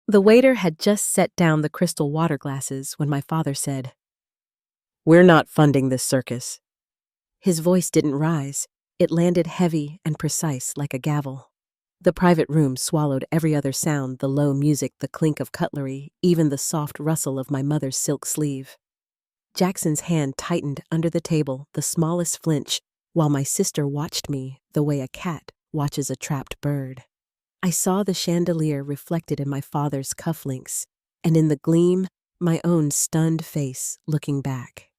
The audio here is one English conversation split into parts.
The waiter had just set down the crystal water glasses when my father said, "We're not funding this circus." His voice didn't rise. It landed heavy and precise like a gavel. The private room swallowed every other sound, the low music, the clink of cutlery, even the soft rustle of my mother's silk sleeve. Jackson's hand tightened under the table, the smallest flinch, while my sister watched me the way a cat watches a trapped bird. I saw the chandelier reflected in my father's cufflinks, and in the gleam, my own stunned face looking back.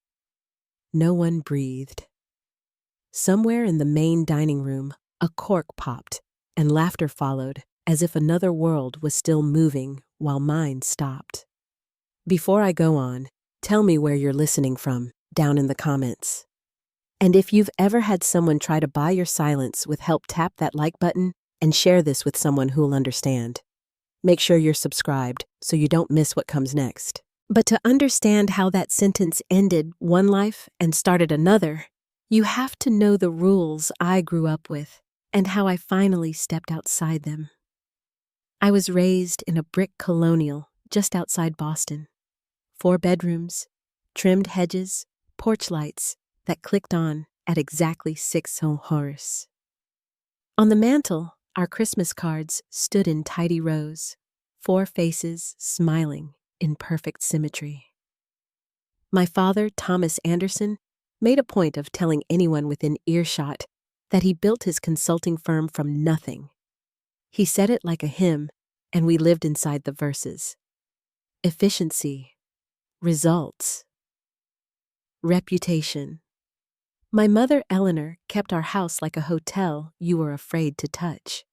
No one breathed. Somewhere in the main dining room, a cork popped, and laughter followed, as if another world was still moving while mine stopped. Before I go on, tell me where you're listening from, down in the comments. And if you've ever had someone try to buy your silence with help, tap that like button and share this with someone who'll understand. Make sure you're subscribed so you don't miss what comes next. But to understand how that sentence ended one life and started another, you have to know the rules I grew up with and how I finally stepped outside them. I was raised in a brick colonial just outside Boston. 4 bedrooms, trimmed hedges, porch lights that clicked on at exactly 6 hours. On the mantel, our Christmas cards stood in tidy rows, 4 faces smiling in perfect symmetry. My father, Thomas Anderson, made a point of telling anyone within earshot that he built his consulting firm from nothing. He said it like a hymn, and we lived inside the verses. Efficiency, results, reputation. My mother, Eleanor, kept our house like a hotel you were afraid to touch.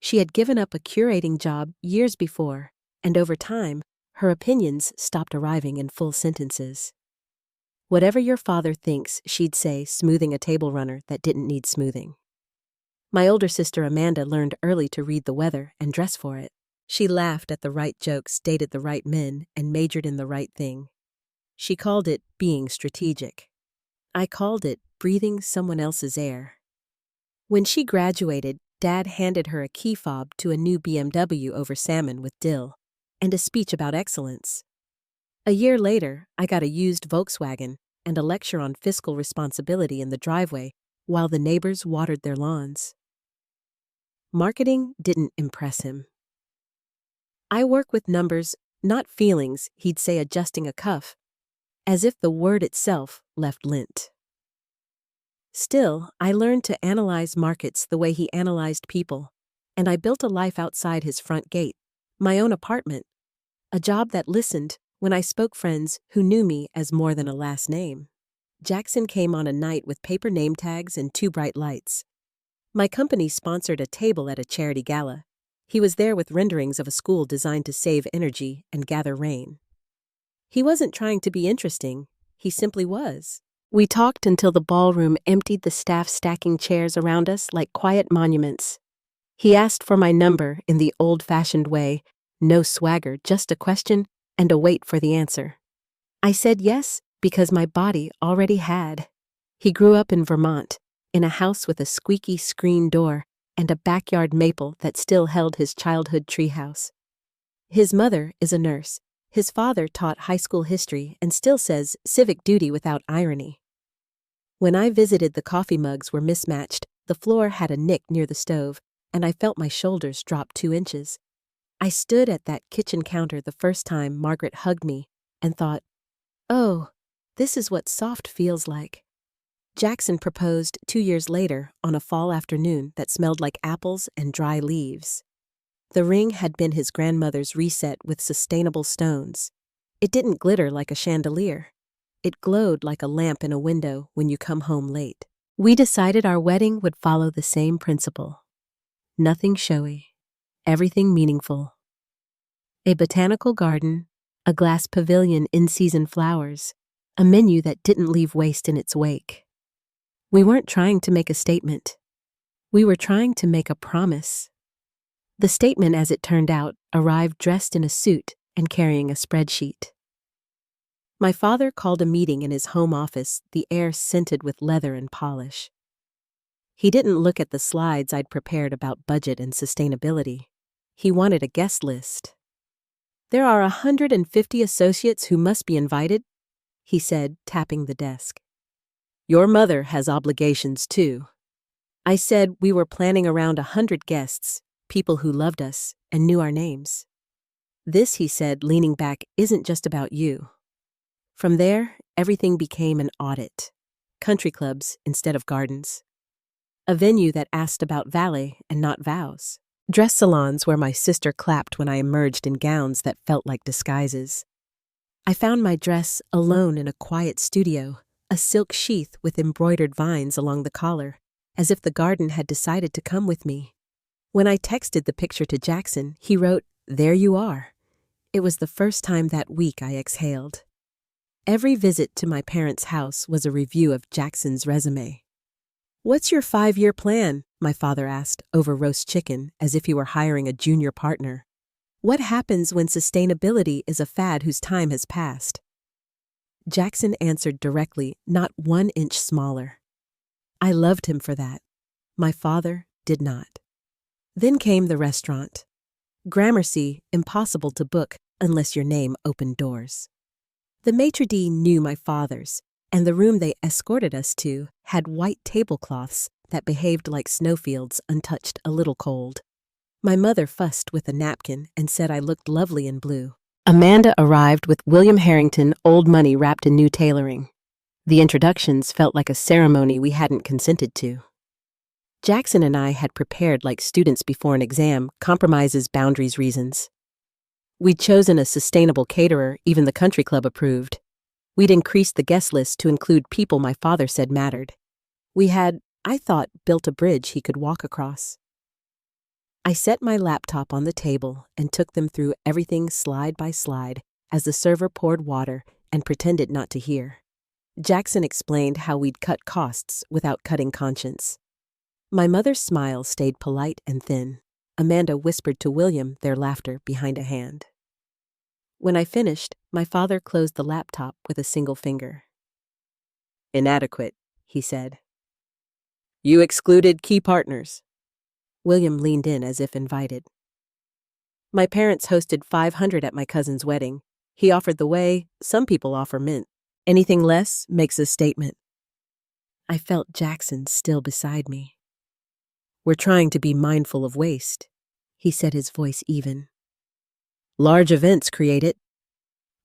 She had given up a curating job years before, and over time, her opinions stopped arriving in full sentences. Whatever your father thinks, she'd say, smoothing a table runner that didn't need smoothing. My older sister Amanda learned early to read the weather and dress for it. She laughed at the right jokes, dated the right men, and majored in the right thing. She called it being strategic. I called it breathing someone else's air. When she graduated, Dad handed her a key fob to a new BMW over salmon with dill, and a speech about excellence. A year later, I got a used Volkswagen and a lecture on fiscal responsibility in the driveway while the neighbors watered their lawns. Marketing didn't impress him. "I work with numbers, not feelings," he'd say, adjusting a cuff, as if the word itself left lint. Still, I learned to analyze markets the way he analyzed people, and I built a life outside his front gate, my own apartment, a job that listened when I spoke friends who knew me as more than a last name. Jackson came on a night with paper name tags and 2 bright lights. My company sponsored a table at a charity gala. He was there with renderings of a school designed to save energy and gather rain. He wasn't trying to be interesting, he simply was. We talked until the ballroom emptied, the staff stacking chairs around us like quiet monuments. He asked for my number in the old-fashioned way, no swagger, just a question and a wait for the answer. I said yes because my body already had. He grew up in Vermont, in a house with a squeaky screen door and a backyard maple that still held his childhood treehouse. His mother is a nurse. His father taught high school history and still says civic duty without irony. When I visited, the coffee mugs were mismatched, the floor had a nick near the stove, and I felt my shoulders drop 2 inches. I stood at that kitchen counter the first time Margaret hugged me and thought, oh, this is what soft feels like. Jackson proposed 2 years later on a fall afternoon that smelled like apples and dry leaves. The ring had been his grandmother's reset with sustainable stones. It didn't glitter like a chandelier. It glowed like a lamp in a window when you come home late. We decided our wedding would follow the same principle. Nothing showy, everything meaningful. A botanical garden, a glass pavilion, in-season flowers, a menu that didn't leave waste in its wake. We weren't trying to make a statement. We were trying to make a promise. The statement, as it turned out, arrived dressed in a suit and carrying a spreadsheet. My father called a meeting in his home office, the air scented with leather and polish. He didn't look at the slides I'd prepared about budget and sustainability. He wanted a guest list. There are 150 associates who must be invited, he said, tapping the desk. Your mother has obligations too. I said we were planning around 100 guests, people who loved us and knew our names. This, he said, leaning back, isn't just about you. From there, everything became an audit. Country clubs instead of gardens. A venue that asked about valet and not vows. Dress salons where my sister clapped when I emerged in gowns that felt like disguises. I found my dress alone in a quiet studio, a silk sheath with embroidered vines along the collar, as if the garden had decided to come with me. When I texted the picture to Jackson, he wrote, "There you are." It was the first time that week I exhaled. Every visit to my parents' house was a review of Jackson's resume. "What's your 5-year plan?" my father asked over roast chicken, as if he were hiring a junior partner. "What happens when sustainability is a fad whose time has passed?" Jackson answered directly, not 1 inch smaller. I loved him for that. My father did not. Then came the restaurant. Gramercy, impossible to book unless your name opened doors. The maitre d' knew my father's, and the room they escorted us to had white tablecloths that behaved like snowfields untouched, a little cold. My mother fussed with a napkin and said I looked lovely in blue. Amanda arrived with William Harrington old money wrapped in new tailoring. The introductions felt like a ceremony we hadn't consented to. Jackson and I had prepared like students before an exam, compromises, boundaries, reasons. We'd chosen a sustainable caterer even the country club approved. We'd increased the guest list to include people my father said mattered. We had, I thought, built a bridge he could walk across. I set my laptop on the table and took them through everything slide by slide as the server poured water and pretended not to hear. Jackson explained how we'd cut costs without cutting conscience. My mother's smile stayed polite and thin. Amanda whispered to William, their laughter behind a hand. When I finished, my father closed the laptop with a single finger. "Inadequate," he said. "You excluded key partners." William leaned in as if invited. "My parents hosted 500 at my cousin's wedding. He offered the way, some people offer mint. Anything less makes a statement." I felt Jackson still beside me. "We're trying to be mindful of waste," he said, his voice even. "Large events create it.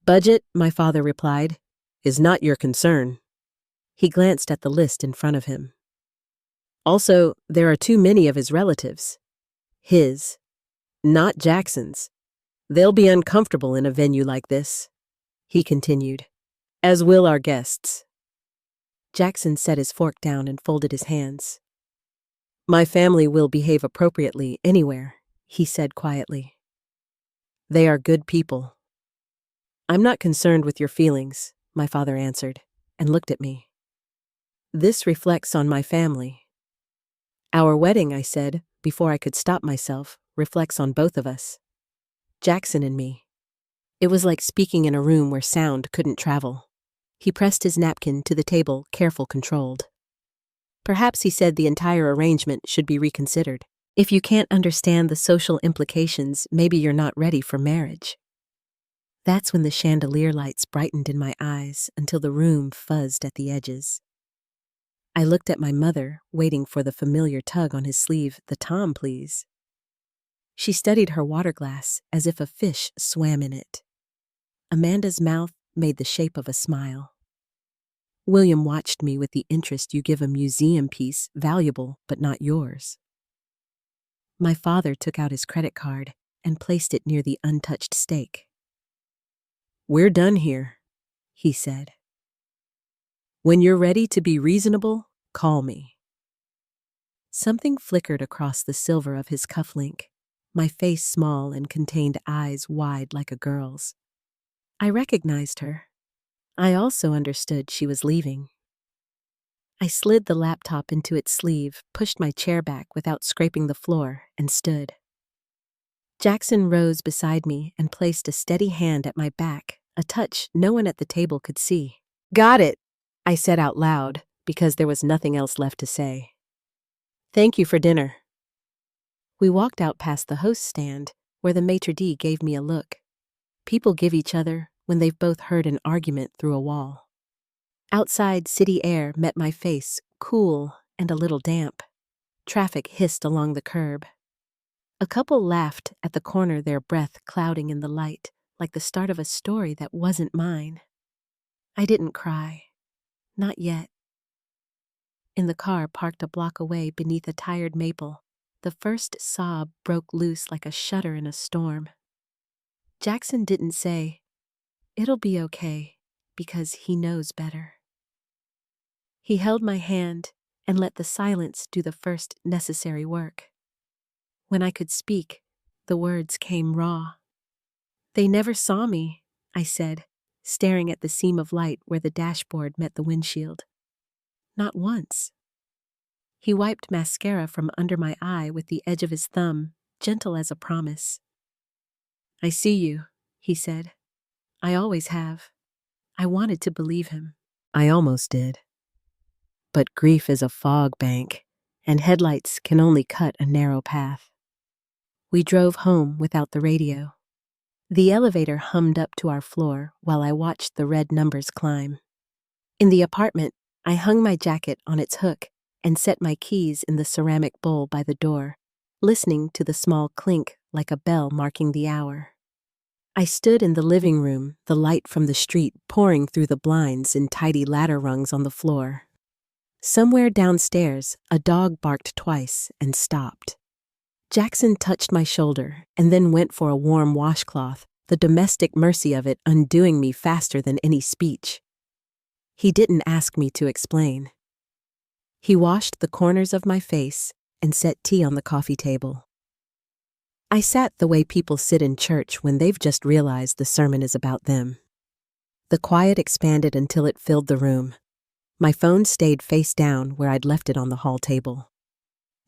Budget," my father replied, "is not your concern." He glanced at the list in front of him. "Also, there are too many of his relatives. His, not Jackson's. They'll be uncomfortable in a venue like this," he continued, "as will our guests." Jackson set his fork down and folded his hands. "My family will behave appropriately anywhere," he said quietly. "They are good people." "I'm not concerned with your feelings," my father answered, and looked at me. "This reflects on my family." "Our wedding," I said, before I could stop myself, "reflects on both of us. Jackson and me." It was like speaking in a room where sound couldn't travel. He pressed his napkin to the table, careful, controlled. "Perhaps," he said, "the entire arrangement should be reconsidered. If you can't understand the social implications, maybe you're not ready for marriage." That's when the chandelier lights brightened in my eyes until the room fuzzed at the edges. I looked at my mother, waiting for the familiar tug on his sleeve, the "Tom, please." She studied her water glass as if a fish swam in it. Amanda's mouth made the shape of a smile. William watched me with the interest you give a museum piece, valuable but not yours. My father took out his credit card and placed it near the untouched steak. "We're done here," he said. "When you're ready to be reasonable, call me." Something flickered across the silver of his cufflink, my face small and contained eyes wide like a girl's. I recognized her. I also understood she was leaving. I slid the laptop into its sleeve, pushed my chair back without scraping the floor, and stood. Jackson rose beside me and placed a steady hand at my back, a touch no one at the table could see. "Got it," I said out loud, because there was nothing else left to say. "Thank you for dinner." We walked out past the host stand, where the maitre d' gave me a look. people give each other when they've both heard an argument through a wall. Outside, city air met my face, cool and a little damp. Traffic hissed along the curb. A couple laughed at the corner, their breath clouding in the light, like the start of a story that wasn't mine. I didn't cry. Not yet. In the car parked a block away beneath a tired maple, the first sob broke loose like a shudder in a storm. Jackson didn't say, "It'll be okay," because he knows better. He held my hand and let the silence do the first necessary work. When I could speak, the words came raw. "They never saw me," I said, staring at the seam of light where the dashboard met the windshield. "Not once." He wiped mascara from under my eye with the edge of his thumb, gentle as a promise. "I see you," he said. "I always have." I wanted to believe him. I almost did. But grief is a fog bank, and headlights can only cut a narrow path. We drove home without the radio. The elevator hummed up to our floor while I watched the red numbers climb. In the apartment, I hung my jacket on its hook and set my keys in the ceramic bowl by the door, listening to the small clink like a bell marking the hour. I stood in the living room, the light from the street pouring through the blinds in tidy ladder rungs on the floor. Somewhere downstairs, a dog barked twice and stopped. Jackson touched my shoulder and then went for a warm washcloth, the domestic mercy of it undoing me faster than any speech. He didn't ask me to explain. He washed the corners of my face and set tea on the coffee table. I sat the way people sit in church when they've just realized the sermon is about them. The quiet expanded until it filled the room. My phone stayed face down where I'd left it on the hall table.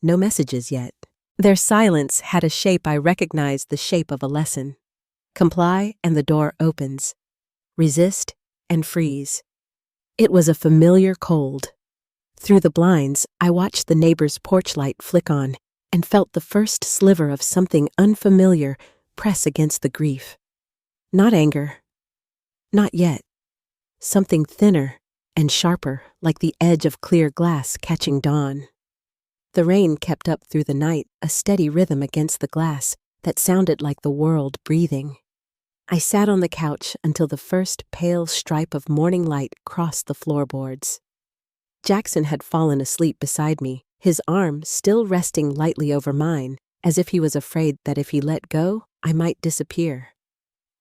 No messages yet. Their silence had a shape I recognized, the shape of a lesson. Comply and the door opens. Resist and freeze. It was a familiar cold. Through the blinds, I watched the neighbor's porch light flick on and felt the first sliver of something unfamiliar press against the grief. Not anger. Not yet. Something thinner and sharper, like the edge of clear glass catching dawn. The rain kept up through the night, a steady rhythm against the glass that sounded like the world breathing. I sat on the couch until the first pale stripe of morning light crossed the floorboards. Jackson had fallen asleep beside me, his arm still resting lightly over mine, as if he was afraid that if he let go, I might disappear.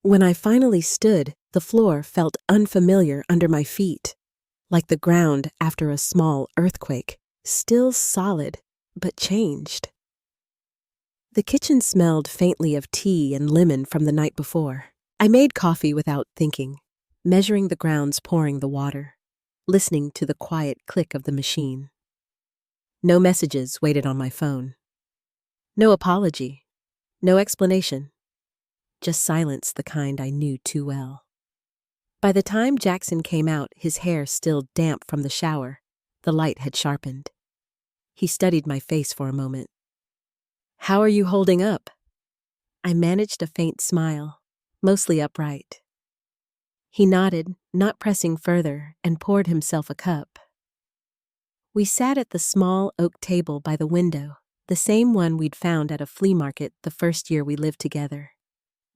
When I finally stood, the floor felt unfamiliar under my feet, like the ground after a small earthquake, still solid, but changed. The kitchen smelled faintly of tea and lemon from the night before. I made coffee without thinking, measuring the grounds, pouring the water, listening to the quiet click of the machine. No messages waited on my phone. No apology. No explanation. Just silence, the kind I knew too well. By the time Jackson came out, his hair still damp from the shower, the light had sharpened. He studied my face for a moment. "How are you holding up?" I managed a faint smile, mostly upright. He nodded, not pressing further, and poured himself a cup. We sat at the small oak table by the window, the same one we'd found at a flea market the first year we lived together.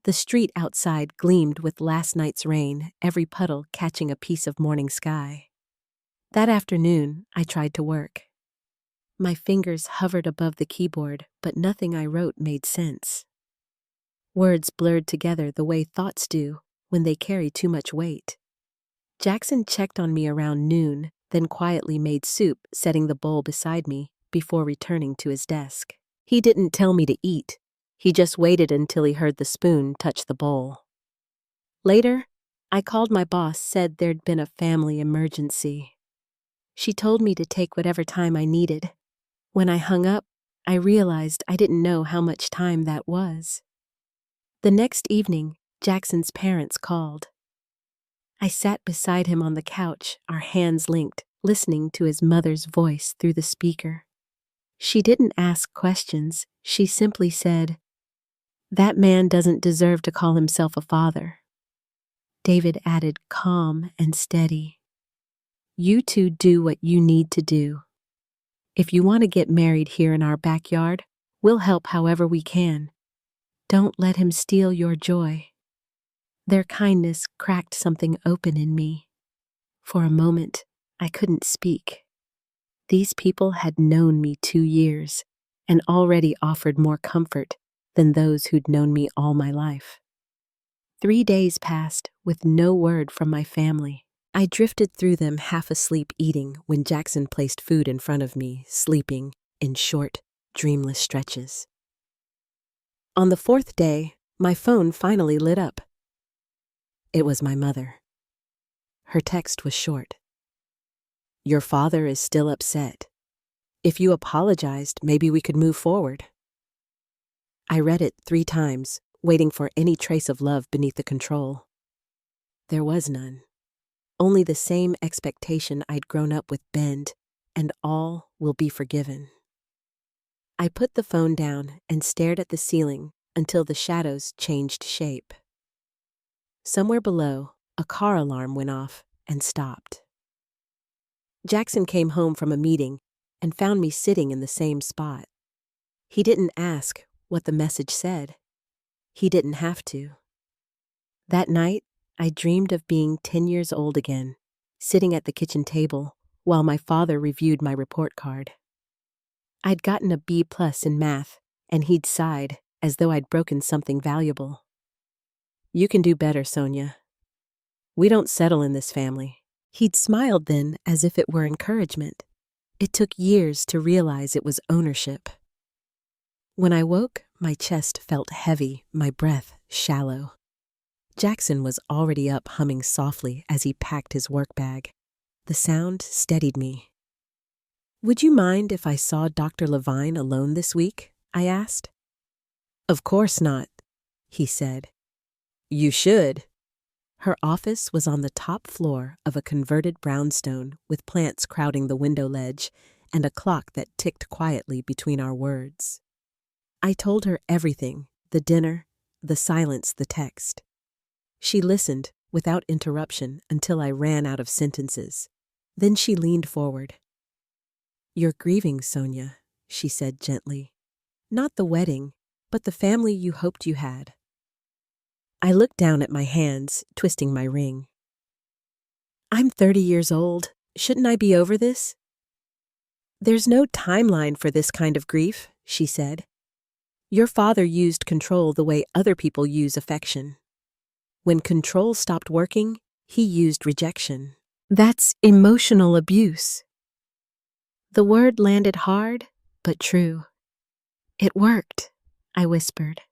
The street outside gleamed with last night's rain, every puddle catching a piece of morning sky. That afternoon, I tried to work. My fingers hovered above the keyboard, but nothing I wrote made sense. Words blurred together the way thoughts do when they carry too much weight. Jackson checked on me around noon, then quietly made soup, setting the bowl beside me before returning to his desk. He didn't tell me to eat. He just waited until he heard the spoon touch the bowl. Later, I called my boss, said there'd been a family emergency. She told me to take whatever time I needed. When I hung up, I realized I didn't know how much time that was. The next evening, Jackson's parents called. I sat beside him on the couch, our hands linked, listening to his mother's voice through the speaker. She didn't ask questions, she simply said, That man doesn't deserve to call himself a father. David added, calm and steady. You two do what you need to do. If you want to get married here in our backyard, we'll help however we can. Don't let him steal your joy. Their kindness cracked something open in me. For a moment, I couldn't speak. These people had known me 2 years and already offered more comfort than those who'd known me all my life. 3 days passed with no word from my family. I drifted through them half asleep eating when Jackson placed food in front of me, sleeping in short, dreamless stretches. On the 4th day, my phone finally lit up. It was my mother. Her text was short. Your father is still upset. If you apologized, maybe we could move forward. I read it 3 times, waiting for any trace of love beneath the control. There was none. Only the same expectation I'd grown up with bend, and all will be forgiven. I put the phone down and stared at the ceiling until the shadows changed shape. Somewhere below, a car alarm went off and stopped. Jackson came home from a meeting and found me sitting in the same spot. He didn't ask what the message said. He didn't have to. That night, I dreamed of being 10 years old again, sitting at the kitchen table while my father reviewed my report card. I'd gotten a B+ in math, and he'd sighed as though I'd broken something valuable. You can do better, Sonia. We don't settle in this family. He'd smiled then as if it were encouragement. It took years to realize it was ownership. When I woke, my chest felt heavy, my breath shallow. Jackson was already up humming softly as he packed his work bag. The sound steadied me. Would you mind if I saw Dr. Levine alone this week? I asked. Of course not, he said. You should. Her office was on the top floor of a converted brownstone with plants crowding the window ledge and a clock that ticked quietly between our words. I told her everything, the dinner, the silence, the text. She listened without interruption until I ran out of sentences. Then she leaned forward. You're grieving, Sonia, she said gently. Not the wedding, but the family you hoped you had. I looked down at my hands, twisting my ring. I'm 30 years old. Shouldn't I be over this? There's no timeline for this kind of grief, she said. Your father used control the way other people use affection. When control stopped working, he used rejection. That's emotional abuse. The word landed hard, but true. It worked, I whispered.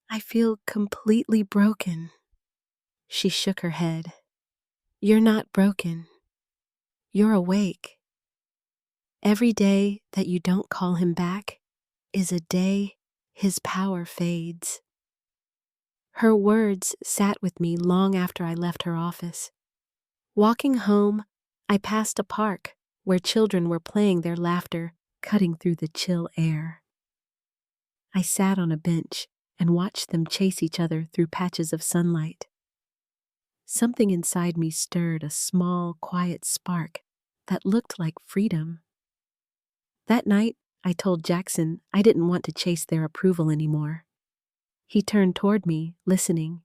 I feel completely broken. She shook her head. You're not broken. You're awake. Every day that you don't call him back is a day his power fades. Her words sat with me long after I left her office. Walking home, I passed a park where children were playing, their laughter cutting through the chill air. I sat on a bench and watched them chase each other through patches of sunlight. Something inside me stirred a small, quiet spark that looked like freedom. That night, I told Jackson I didn't want to chase their approval anymore. He turned toward me, listening.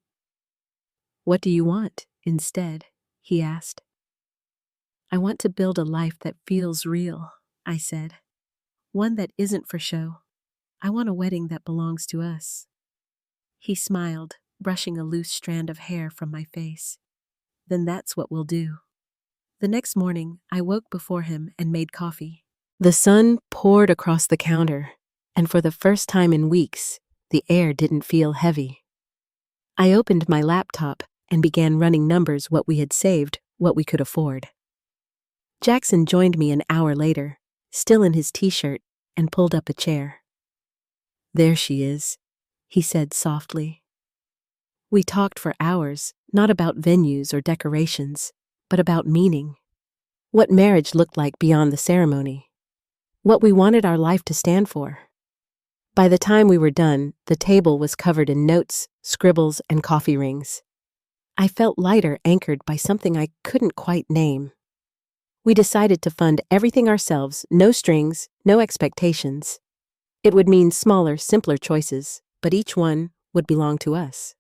What do you want instead? He asked. I want to build a life that feels real, I said. One that isn't for show. I want a wedding that belongs to us. He smiled, brushing a loose strand of hair from my face. Then that's what we'll do. The next morning, I woke before him and made coffee. The sun poured across the counter, and for the first time in weeks, the air didn't feel heavy. I opened my laptop and began running numbers, what we had saved, what we could afford. Jackson joined me an hour later, still in his t-shirt, and pulled up a chair. There she is, he said softly. We talked for hours, not about venues or decorations, but about meaning. What marriage looked like beyond the ceremony. What we wanted our life to stand for. By the time we were done, the table was covered in notes, scribbles, and coffee rings. I felt lighter, anchored by something I couldn't quite name. We decided to fund everything ourselves, no strings, no expectations. It would mean smaller, simpler choices, but each one would belong to us.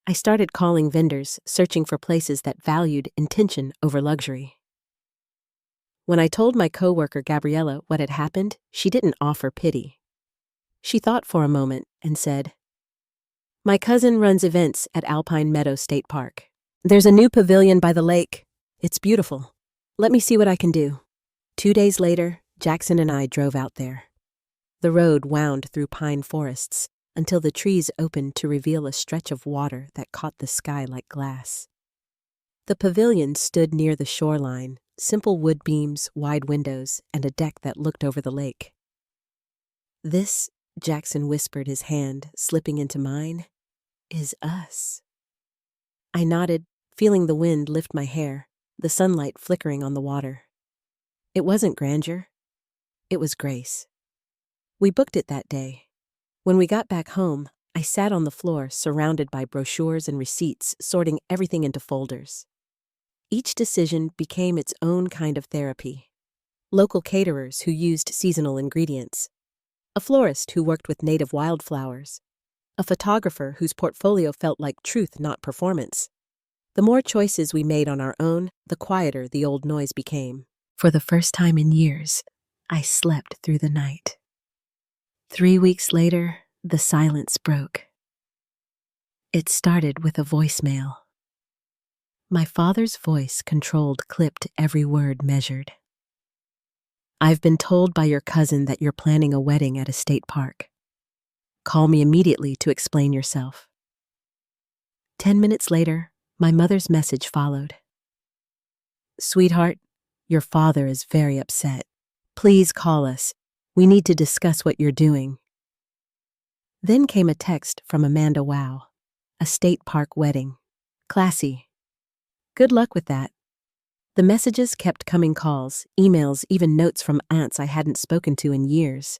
I started calling vendors, searching for places that valued intention over luxury. When I told my coworker Gabriella what had happened, she didn't offer pity. She thought for a moment and said, "My cousin runs events at Alpine Meadow State Park. There's a new pavilion by the lake. It's beautiful. Let me see what I can do." 2 days later, Jackson and I drove out there. The road wound through pine forests until the trees opened to reveal a stretch of water that caught the sky like glass. The pavilion stood near the shoreline, simple wood beams, wide windows, and a deck that looked over the lake. "This," Jackson whispered, his hand slipping into mine, "is us." I nodded, feeling the wind lift my hair, the sunlight flickering on the water. It wasn't grandeur. It was grace. We booked it that day. When we got back home, I sat on the floor, surrounded by brochures and receipts, sorting everything into folders. Each decision became its own kind of therapy. Local caterers who used seasonal ingredients, a florist who worked with native wildflowers, a photographer whose portfolio felt like truth, not performance. The more choices we made on our own, the quieter the old noise became. For the first time in years, I slept through the night. 3 weeks later, the silence broke. It started with a voicemail. My father's voice, controlled, clipped, every word measured. "I've been told by your cousin that you're planning a wedding at a state park. Call me immediately to explain yourself." 10 minutes later, my mother's message followed. "Sweetheart, your father is very upset. Please call us. We need to discuss what you're doing." Then came a text from Amanda Wow. "A state park wedding. Classy. Good luck with that." The messages kept coming, calls, emails, even notes from aunts I hadn't spoken to in years.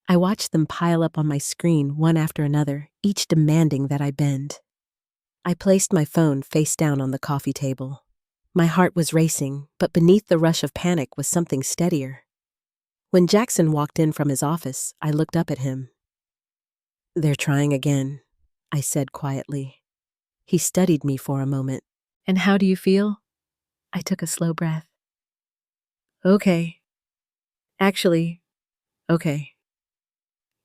I watched them pile up on my screen one after another, each demanding that I bend. I placed my phone face down on the coffee table. My heart was racing, but beneath the rush of panic was something steadier. When Jackson walked in from his office, I looked up at him. "They're trying again," I said quietly. He studied me for a moment. "And how do you feel?" I took a slow breath. "Okay. Actually, okay."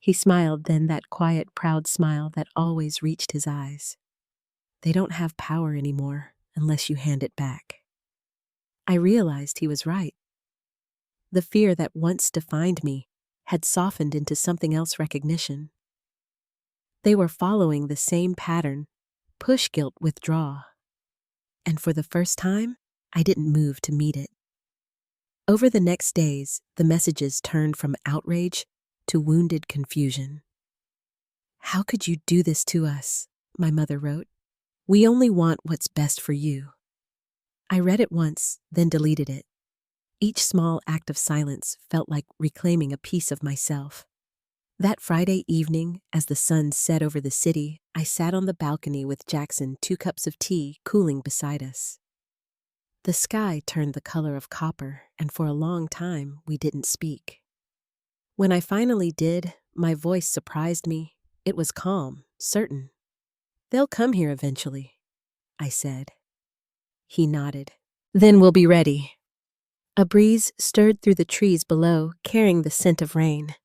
He smiled, then that quiet, proud smile that always reached his eyes. "They don't have power anymore unless you hand it back." I realized he was right. The fear that once defined me had softened into something else: recognition. They were following the same pattern: push, guilt, withdraw. And for the first time, I didn't move to meet it. Over the next days, the messages turned from outrage to wounded confusion. "How could you do this to us?" my mother wrote. "We only want what's best for you." I read it once, then deleted it. Each small act of silence felt like reclaiming a piece of myself. That Friday evening, as the sun set over the city, I sat on the balcony with Jackson, 2 cups of tea cooling beside us. The sky turned the color of copper, and for a long time we didn't speak. When I finally did, my voice surprised me. It was calm, certain. "They'll come here eventually," I said. He nodded. "Then we'll be ready." A breeze stirred through the trees below, carrying the scent of rain.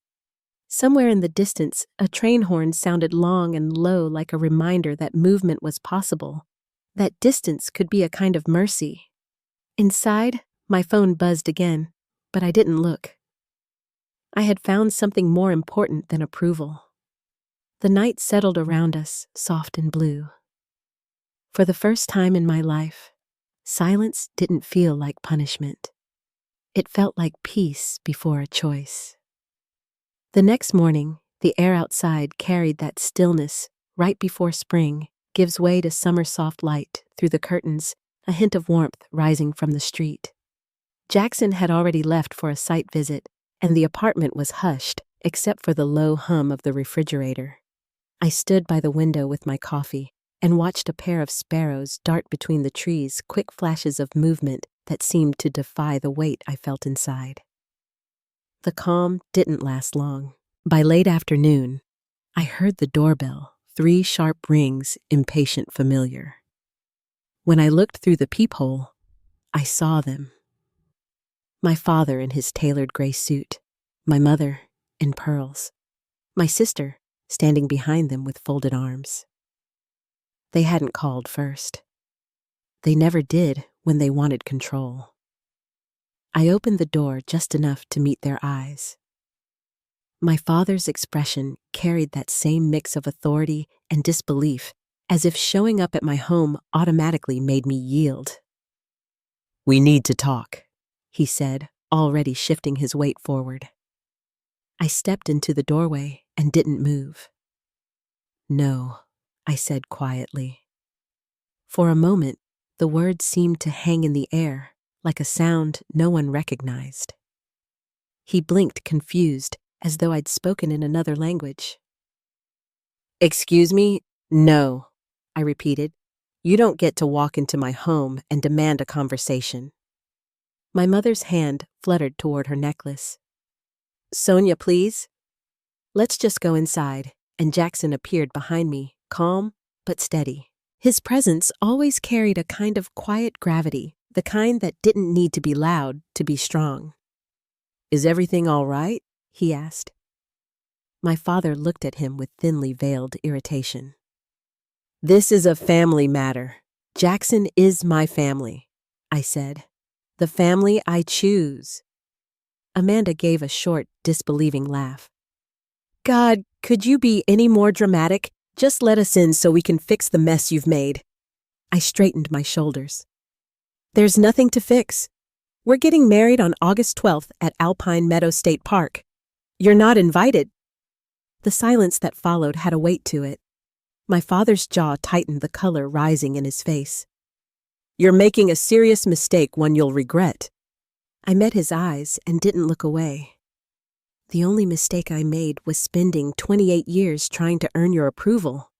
Somewhere in the distance, a train horn sounded long and low, like a reminder that movement was possible, that distance could be a kind of mercy. Inside, my phone buzzed again, but I didn't look. I had found something more important than approval. The night settled around us, soft and blue. For the first time in my life, silence didn't feel like punishment. It felt like peace before a choice. The next morning, the air outside carried that stillness right before spring gives way to summer soft light through the curtains, a hint of warmth rising from the street. Jackson had already left for a site visit, and the apartment was hushed, except for the low hum of the refrigerator. I stood by the window with my coffee and watched a pair of sparrows dart between the trees, quick flashes of movement that seemed to defy the weight I felt inside. The calm didn't last long. By late afternoon, I heard the doorbell, 3 sharp rings, impatient familiar. When I looked through the peephole, I saw them. My father in his tailored gray suit, my mother in pearls, my sister standing behind them with folded arms. They hadn't called first. They never did when they wanted control. I opened the door just enough to meet their eyes. My father's expression carried that same mix of authority and disbelief, as if showing up at my home automatically made me yield. "We need to talk," he said, already shifting his weight forward. I stepped into the doorway and didn't move. "No," I said quietly. For a moment, the words seemed to hang in the air, like a sound no one recognized. He blinked, confused, as though I'd spoken in another language. "Excuse me? No," I repeated. "You don't get to walk into my home and demand a conversation." My mother's hand fluttered toward her necklace. "Sonia, please." "Let's just go inside," and Jackson appeared behind me, calm but steady. His presence always carried a kind of quiet gravity, the kind that didn't need to be loud to be strong. "Is everything all right?" he asked. My father looked at him with thinly veiled irritation. "This is a family matter. Jackson is my family," I said. "The family I choose." Amanda gave a short, disbelieving laugh. "God, could you be any more dramatic? Just let us in so we can fix the mess you've made." I straightened my shoulders. "There's nothing to fix. We're getting married on August 12th at Alpine Meadow State Park. You're not invited." The silence that followed had a weight to it. My father's jaw tightened, the color rising in his face. "You're making a serious mistake, one you'll regret." I met his eyes and didn't look away. "The only mistake I made was spending 28 years trying to earn your approval."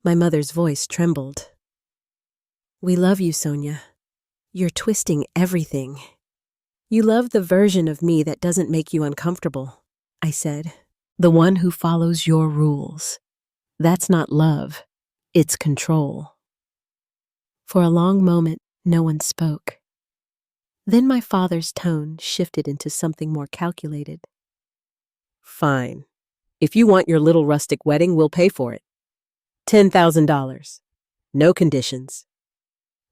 My mother's voice trembled. "We love you, Sonia. You're twisting everything. You love the version of me that doesn't make you uncomfortable," I said. "The one who follows your rules. That's not love. It's control." For a long moment, no one spoke. Then my father's tone shifted into something more calculated. "Fine. If you want your little rustic wedding, we'll pay for it. $10,000. No conditions."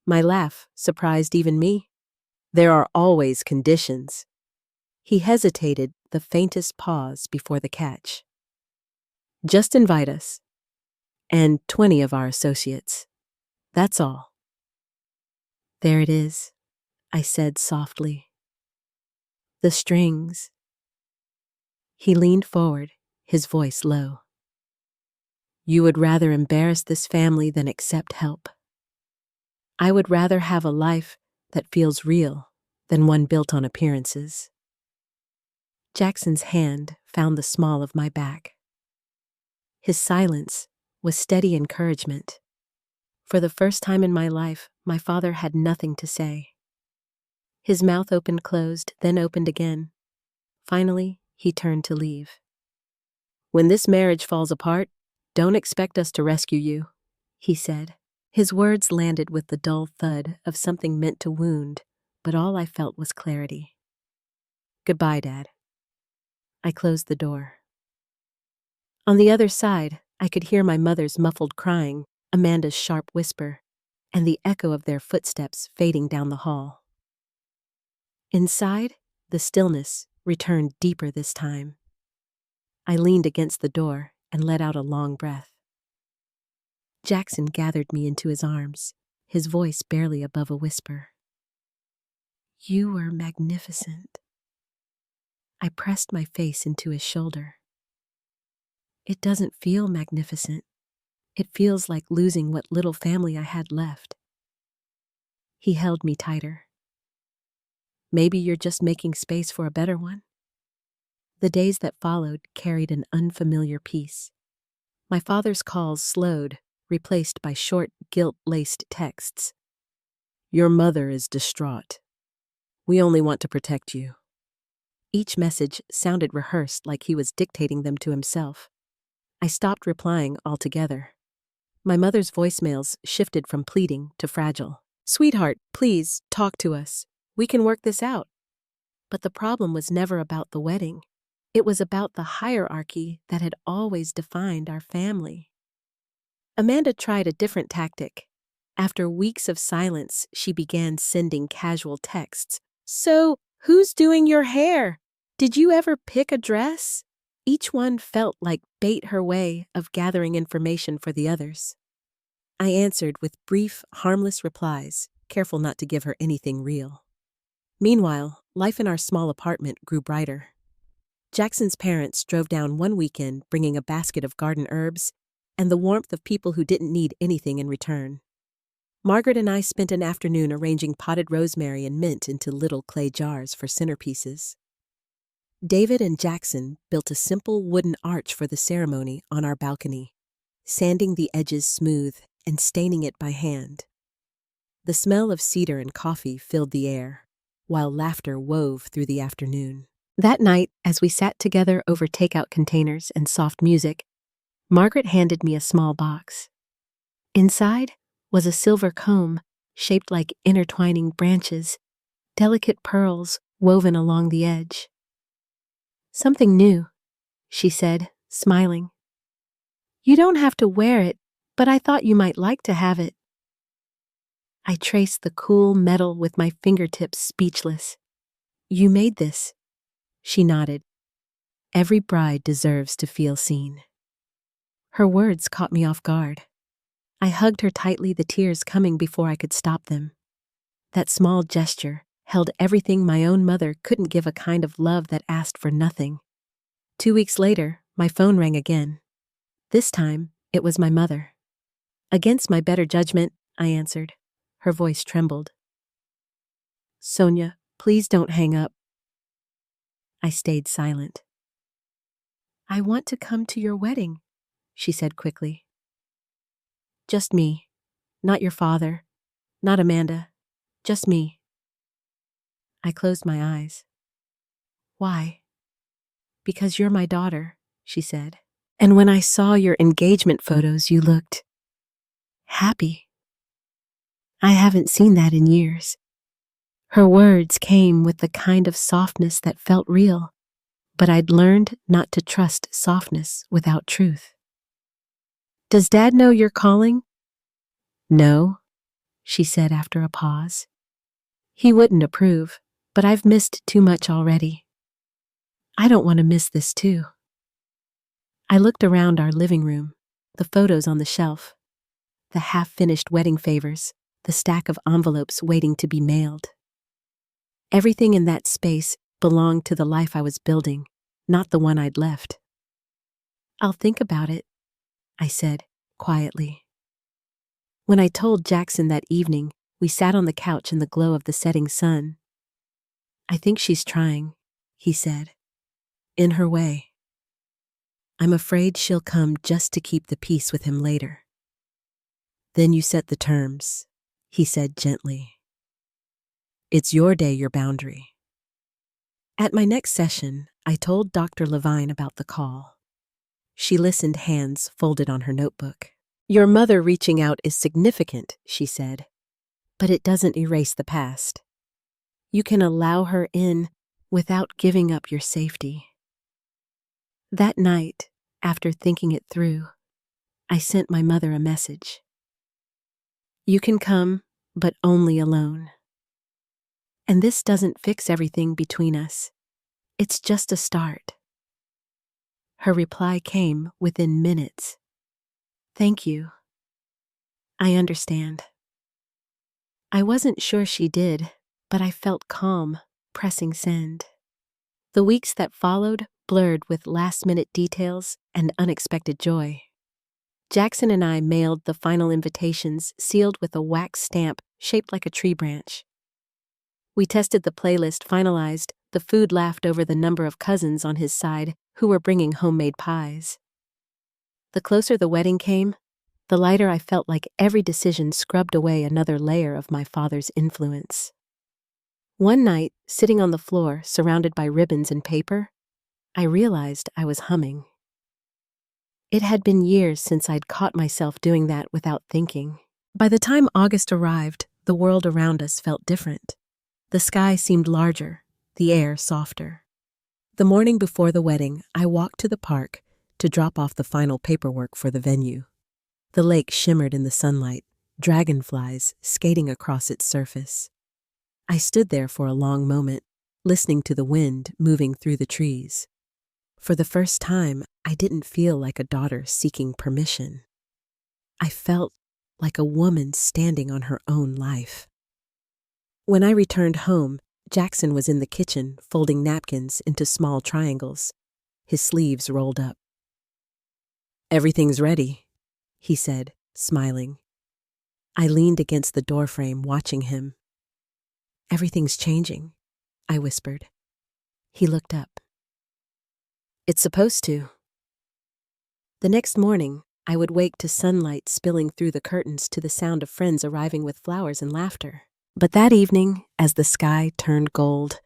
My laugh surprised even me. "There are always conditions." He hesitated, the faintest pause before the catch. "Just invite us. And 20 of our associates. That's all." "There it is," I said softly. "The strings." He leaned forward, his voice low. "You would rather embarrass this family than accept help. I would rather have a life that feels real than one built on appearances." Jackson's hand found the small of my back. His silence was steady encouragement. For the first time in my life, my father had nothing to say. His mouth opened, closed, then opened again. Finally, he turned to leave. "When this marriage falls apart, don't expect us to rescue you," he said. His words landed with the dull thud of something meant to wound, but all I felt was clarity. "Goodbye, Dad." I closed the door. On the other side, I could hear my mother's muffled crying, Amanda's sharp whisper, and the echo of their footsteps fading down the hall. Inside, the stillness returned deeper this time. I leaned against the door and let out a long breath. Jackson gathered me into his arms, his voice barely above a whisper. "You were magnificent." I pressed my face into his shoulder. "It doesn't feel magnificent. It feels like losing what little family I had left." He held me tighter. "Maybe you're just making space for a better one." The days that followed carried an unfamiliar peace. My father's calls slowed, replaced by short, guilt-laced texts. "Your mother is distraught. We only want to protect you." Each message sounded rehearsed, like he was dictating them to himself. I stopped replying altogether. My mother's voicemails shifted from pleading to fragile. "Sweetheart, please, talk to us. We can work this out." But the problem was never about the wedding. It was about the hierarchy that had always defined our family. Amanda tried a different tactic. After weeks of silence, she began sending casual texts. "So, who's doing your hair? Did you ever pick a dress?" Each one felt like bait her way of gathering information for the others. I answered with brief, harmless replies, careful not to give her anything real. Meanwhile, life in our small apartment grew brighter. Jackson's parents drove down one weekend bringing a basket of garden herbs and the warmth of people who didn't need anything in return. Margaret and I spent an afternoon arranging potted rosemary and mint into little clay jars for centerpieces. David and Jackson built a simple wooden arch for the ceremony on our balcony, sanding the edges smooth and staining it by hand. The smell of cedar and coffee filled the air, while laughter wove through the afternoon. That night, as we sat together over takeout containers and soft music, Margaret handed me a small box. Inside was a silver comb shaped like intertwining branches, delicate pearls woven along the edge. "Something new," she said, smiling. "You don't have to wear it, but I thought you might like to have it." I traced the cool metal with my fingertips, speechless. "You made this?" She nodded. "Every bride deserves to feel seen." Her words caught me off guard. I hugged her tightly, the tears coming before I could stop them. That small gesture held everything my own mother couldn't give, a kind of love that asked for nothing. 2 weeks later, my phone rang again. This time, it was my mother. Against my better judgment, I answered. Her voice trembled. "Sonia, please don't hang up." I stayed silent. "I want to come to your wedding," she said quickly. "Just me. Not your father. Not Amanda. Just me." I closed my eyes. "Why?" "Because you're my daughter," she said. "And when I saw your engagement photos, you looked happy. I haven't seen that in years." Her words came with the kind of softness that felt real, but I'd learned not to trust softness without truth. "Does Dad know you're calling?" "No," she said after a pause. "He wouldn't approve, but I've missed too much already. I don't want to miss this too." I looked around our living room, the photos on the shelf, the half-finished wedding favors, the stack of envelopes waiting to be mailed. Everything in that space belonged to the life I was building, not the one I'd left. "I'll think about it," I said, quietly. When I told Jackson that evening, we sat on the couch in the glow of the setting sun. "I think she's trying," he said. "In her way. I'm afraid she'll come just to keep the peace with him later." "Then you set the terms," he said gently. "It's your day, your boundary." At my next session, I told Dr. Levine about the call. She listened, hands folded on her notebook. "Your mother reaching out is significant," she said, "but it doesn't erase the past. You can allow her in without giving up your safety." That night, after thinking it through, I sent my mother a message. "You can come, but only alone. And this doesn't fix everything between us. It's just a start." Her reply came within minutes. "Thank you. I understand." I wasn't sure she did, but I felt calm, pressing send. The weeks that followed blurred with last-minute details and unexpected joy. Jackson and I mailed the final invitations, sealed with a wax stamp shaped like a tree branch. We tested the playlist, finalized The food laughed over the number of cousins on his side who were bringing homemade pies. The closer the wedding came, the lighter I felt like every decision scrubbed away another layer of my father's influence. One night, sitting on the floor, surrounded by ribbons and paper, I realized I was humming. It had been years since I'd caught myself doing that without thinking. By the time August arrived, the world around us felt different. The sky seemed larger, the air softer. The morning before the wedding, I walked to the park to drop off the final paperwork for the venue. The lake shimmered in the sunlight, dragonflies skating across its surface. I stood there for a long moment, listening to the wind moving through the trees. For the first time, I didn't feel like a daughter seeking permission. I felt like a woman standing on her own life. When I returned home, Jackson was in the kitchen folding napkins into small triangles, his sleeves rolled up. "Everything's ready," he said, smiling. I leaned against the doorframe, watching him. "Everything's changing," I whispered. He looked up. "It's supposed to." The next morning, I would wake to sunlight spilling through the curtains to the sound of friends arriving with flowers and laughter. But that evening, as the sky turned gold,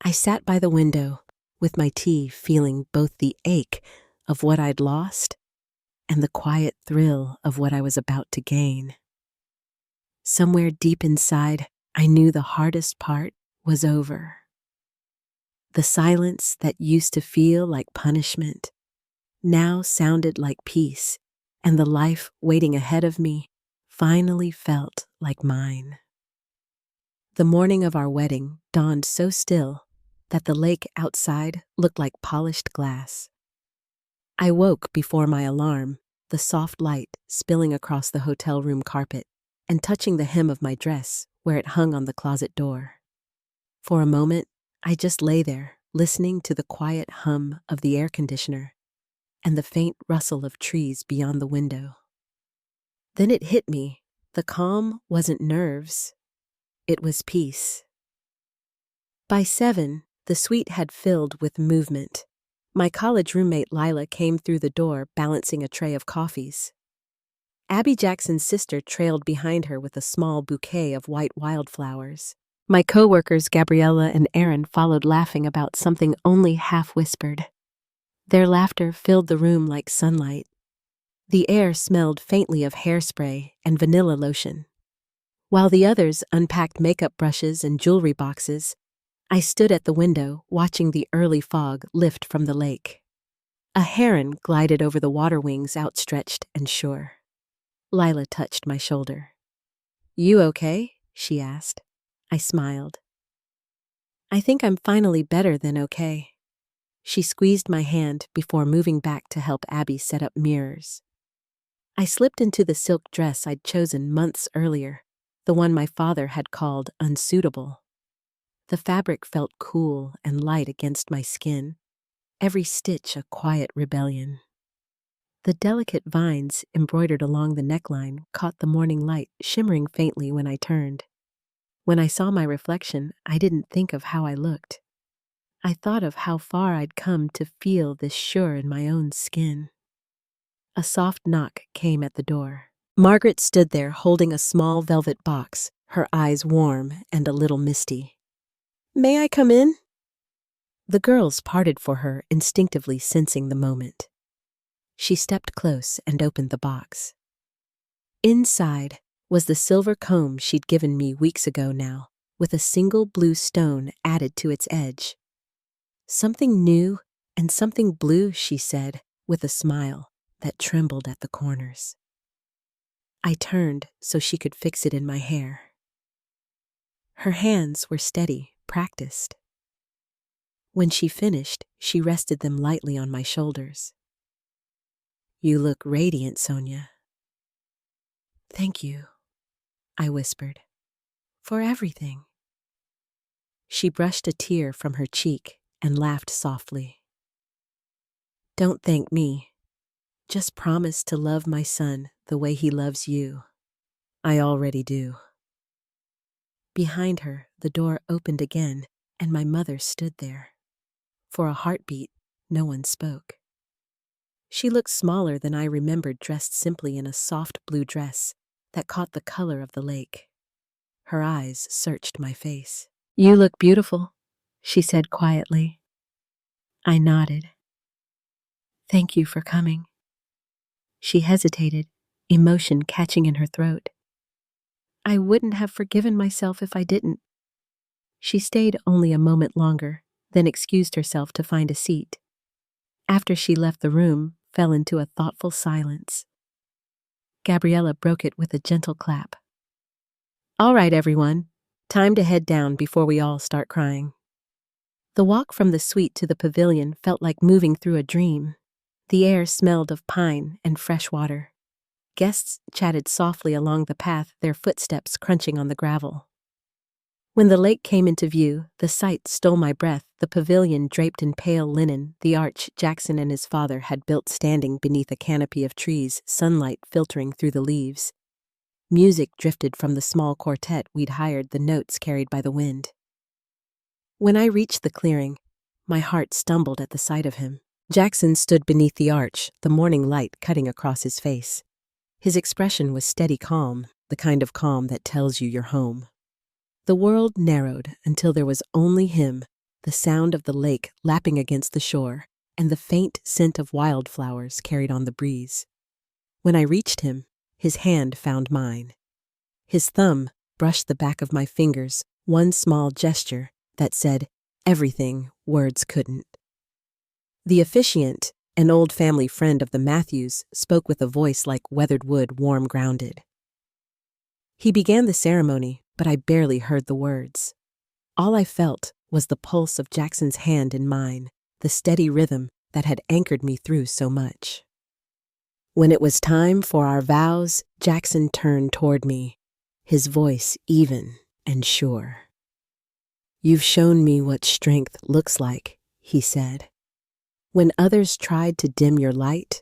I sat by the window with my tea, feeling both the ache of what I'd lost and the quiet thrill of what I was about to gain. Somewhere deep inside, I knew the hardest part was over. The silence that used to feel like punishment now sounded like peace, and the life waiting ahead of me finally felt like mine. The morning of our wedding dawned so still that the lake outside looked like polished glass. I woke before my alarm, the soft light spilling across the hotel room carpet and touching the hem of my dress where it hung on the closet door. For a moment, I just lay there, listening to the quiet hum of the air conditioner and the faint rustle of trees beyond the window. Then it hit me, the calm wasn't nerves, it was peace. By 7, the suite had filled with movement. My college roommate Lila came through the door balancing a tray of coffees. Abby Jackson's sister trailed behind her with a small bouquet of white wildflowers. My co-workers Gabriella and Aaron followed, laughing about something only half-whispered. Their laughter filled the room like sunlight. The air smelled faintly of hairspray and vanilla lotion. While the others unpacked makeup brushes and jewelry boxes, I stood at the window watching the early fog lift from the lake. A heron glided over the water wings, outstretched and sure. Lila touched my shoulder. "You okay?" she asked. I smiled. "I think I'm finally better than okay." She squeezed my hand before moving back to help Abby set up mirrors. I slipped into the silk dress I'd chosen months earlier, the one my father had called unsuitable. The fabric felt cool and light against my skin, every stitch a quiet rebellion. The delicate vines embroidered along the neckline caught the morning light, shimmering faintly when I turned. When I saw my reflection, I didn't think of how I looked. I thought of how far I'd come to feel this sure in my own skin. A soft knock came at the door. Margaret stood there holding a small velvet box, her eyes warm and a little misty. "May I come in?" The girls parted for her, instinctively sensing the moment. She stepped close and opened the box. Inside was the silver comb she'd given me weeks ago now, with a single blue stone added to its edge. "Something new and something blue," she said, with a smile that trembled at the corners. I turned so she could fix it in my hair. Her hands were steady, practiced. When she finished, she rested them lightly on my shoulders. "You look radiant, Sonia." "Thank you," I whispered, "for everything." She brushed a tear from her cheek and laughed softly. "Don't thank me. Just promise to love my son the way he loves you." "I already do." Behind her, the door opened again, and my mother stood there. For a heartbeat, no one spoke. She looked smaller than I remembered, dressed simply in a soft blue dress that caught the color of the lake. Her eyes searched my face. "You look beautiful," she said quietly. I nodded. "Thank you for coming." She hesitated, emotion catching in her throat. "I wouldn't have forgiven myself if I didn't." She stayed only a moment longer, then excused herself to find a seat. After she left the room, fell into a thoughtful silence. Gabriella broke it with a gentle clap. "All right, everyone. Time to head down before we all start crying." The walk from the suite to the pavilion felt like moving through a dream. The air smelled of pine and fresh water. Guests chatted softly along the path, their footsteps crunching on the gravel. When the lake came into view, the sight stole my breath, the pavilion draped in pale linen, the arch Jackson and his father had built standing beneath a canopy of trees, sunlight filtering through the leaves. Music drifted from the small quartet we'd hired, the notes carried by the wind. When I reached the clearing, my heart stumbled at the sight of him. Jackson stood beneath the arch, the morning light cutting across his face. His expression was steady calm, the kind of calm that tells you you're home. The world narrowed until there was only him, the sound of the lake lapping against the shore, and the faint scent of wildflowers carried on the breeze. When I reached him, his hand found mine. His thumb brushed the back of my fingers, one small gesture that said everything words couldn't. The officiant, an old family friend of the Matthews, spoke with a voice like weathered wood, warm-grounded. He began the ceremony, but I barely heard the words. All I felt was the pulse of Jackson's hand in mine, the steady rhythm that had anchored me through so much. When it was time for our vows, Jackson turned toward me, his voice even and sure. "You've shown me what strength looks like," he said. "When others tried to dim your light,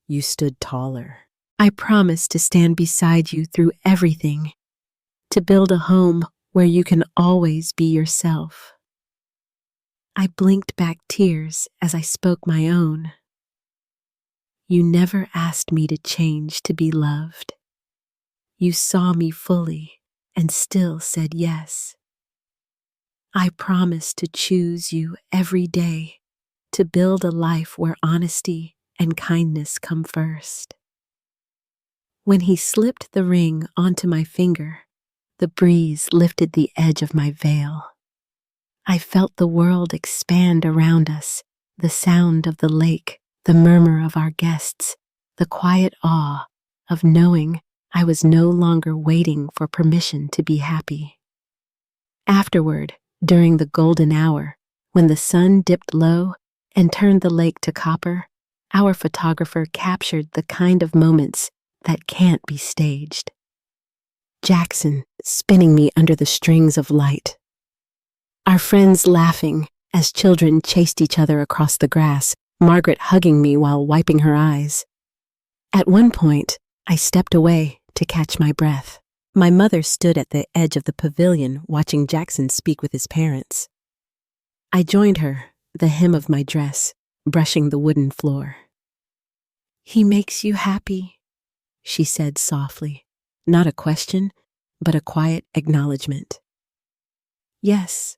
you stood taller. I promise to stand beside you through everything, to build a home where you can always be yourself." I blinked back tears as I spoke my own. "You never asked me to change to be loved. You saw me fully and still said yes. I promise to choose you every day, to build a life where honesty and kindness come first." When he slipped the ring onto my finger, the breeze lifted the edge of my veil. I felt the world expand around us, the sound of the lake, the murmur of our guests, the quiet awe of knowing I was no longer waiting for permission to be happy. Afterward, during the golden hour, when the sun dipped low and turned the lake to copper, our photographer captured the kind of moments that can't be staged. Jackson spinning me under the strings of light. Our friends laughing as children chased each other across the grass, Margaret hugging me while wiping her eyes. At one point, I stepped away to catch my breath. My mother stood at the edge of the pavilion watching Jackson speak with his parents. I joined her, the hem of my dress brushing the wooden floor. "He makes you happy," she said softly, not a question, but a quiet acknowledgement. "Yes,"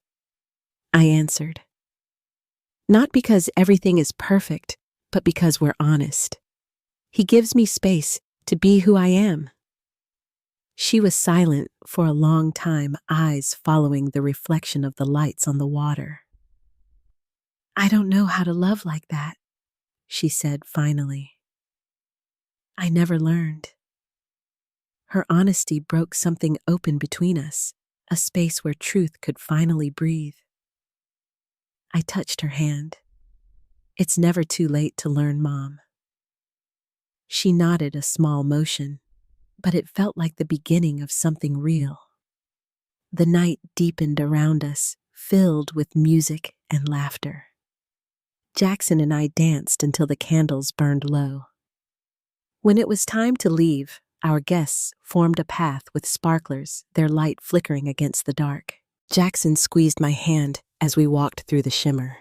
I answered. Not because everything is perfect, but because we're honest. He gives me space to be who I am. She was silent for a long time, eyes following the reflection of the lights on the water. "I don't know how to love like that," she said finally. "I never learned." Her honesty broke something open between us, a space where truth could finally breathe. I touched her hand. "It's never too late to learn, Mom." She nodded, a small motion, but it felt like the beginning of something real. The night deepened around us, filled with music and laughter. Jackson and I danced until the candles burned low. When it was time to leave, our guests formed a path with sparklers, their light flickering against the dark. Jackson squeezed my hand, as we walked through the shimmer.